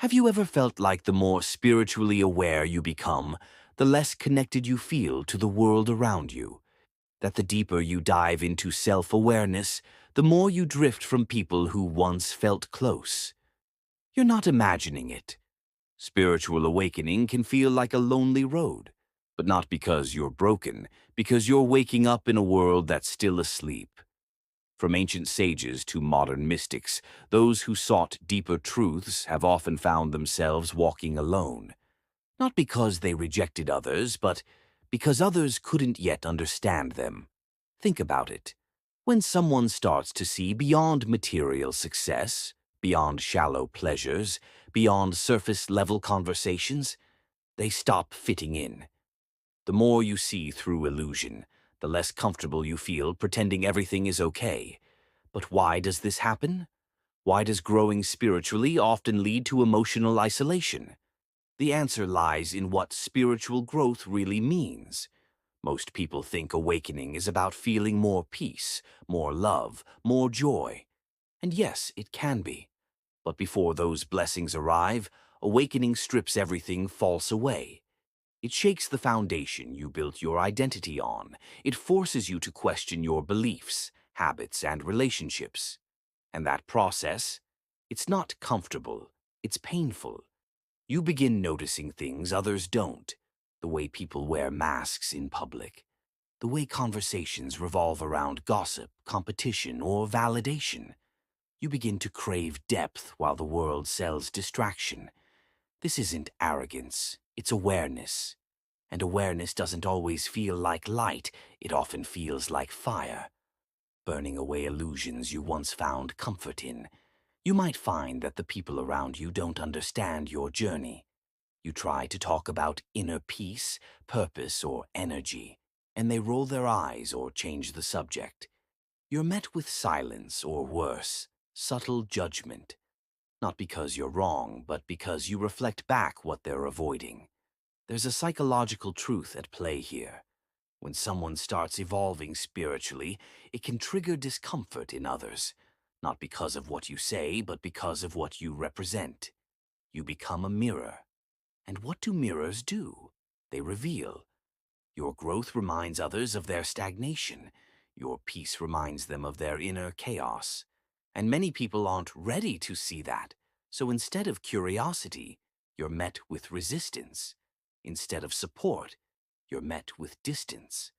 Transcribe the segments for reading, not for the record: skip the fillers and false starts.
Have you ever felt like the more spiritually aware you become, the less connected you feel to the world around you? That the deeper you dive into self-awareness, the more you drift from people who once felt close? You're not imagining it. Spiritual awakening can feel like a lonely road, but not because you're broken, because you're waking up in a world that's still asleep. From ancient sages to modern mystics, those who sought deeper truths have often found themselves walking alone, not because they rejected others, but because others couldn't yet understand them. Think about it. When someone starts to see beyond material success, beyond shallow pleasures, beyond surface-level conversations, they stop fitting in. The more you see through illusion, the less comfortable you feel pretending everything is okay. But why does this happen? Why does growing spiritually often lead to emotional isolation? The answer lies in what spiritual growth really means. Most people think awakening is about feeling more peace, more love, more joy. And yes, it can be. But before those blessings arrive, awakening strips everything false away. It shakes the foundation you built your identity on. It forces you to question your beliefs, habits, and relationships. And that process, it's not comfortable, it's painful. You begin noticing things others don't. The way people wear masks in public. The way conversations revolve around gossip, competition, or validation. You begin to crave depth while the world sells distraction. This isn't arrogance, it's awareness. And awareness doesn't always feel like light, it often feels like fire, burning away illusions you once found comfort in. You might find that the people around you don't understand your journey. You try to talk about inner peace, purpose, or energy, and they roll their eyes or change the subject. You're met with silence or worse, subtle judgment, not because you're wrong, but because you reflect back what they're avoiding. There's a psychological truth at play here. When someone starts evolving spiritually, it can trigger discomfort in others, not because of what you say, but because of what you represent. You become a mirror. And what do mirrors do? They reveal. Your growth reminds others of their stagnation. Your peace reminds them of their inner chaos. And many people aren't ready to see that. So instead of curiosity, you're met with resistance. Instead of support, you're met with distance.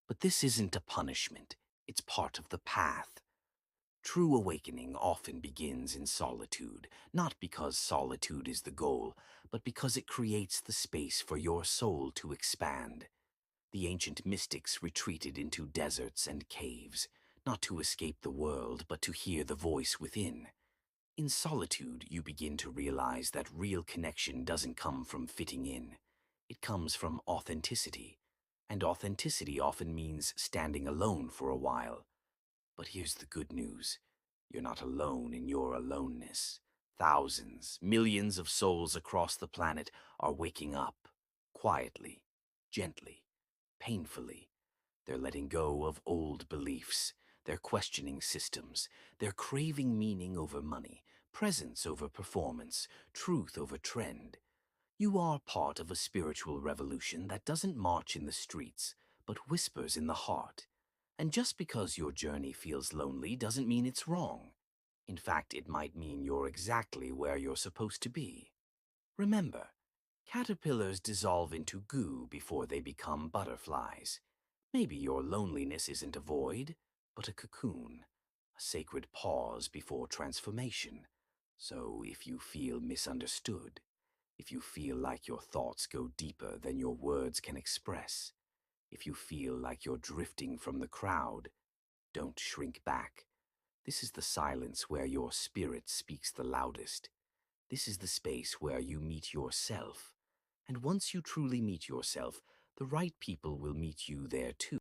But this isn't a punishment. It's part of the path. True awakening often begins in solitude, not because solitude is the goal, but because it creates the space for your soul to expand. The ancient mystics retreated into deserts and caves, not to escape the world, but to hear the voice within. In solitude, you begin to realize that real connection doesn't come from fitting in. It comes from authenticity, and authenticity often means standing alone for a while. But here's the good news. You're not alone in your aloneness. Thousands, millions of souls across the planet are waking up, quietly, gently, painfully. They're letting go of old beliefs. They're questioning systems. They're craving meaning over money, presence over performance, truth over trend. You are part of a spiritual revolution that doesn't march in the streets, but whispers in the heart. And just because your journey feels lonely doesn't mean it's wrong. In fact, it might mean you're exactly where you're supposed to be. Remember, caterpillars dissolve into goo before they become butterflies. Maybe your loneliness isn't a void, but a cocoon, a sacred pause before transformation. So if you feel misunderstood, if you feel like your thoughts go deeper than your words can express, if you feel like you're drifting from the crowd, don't shrink back. This is the silence where your spirit speaks the loudest. This is the space where you meet yourself. And once you truly meet yourself, the right people will meet you there too.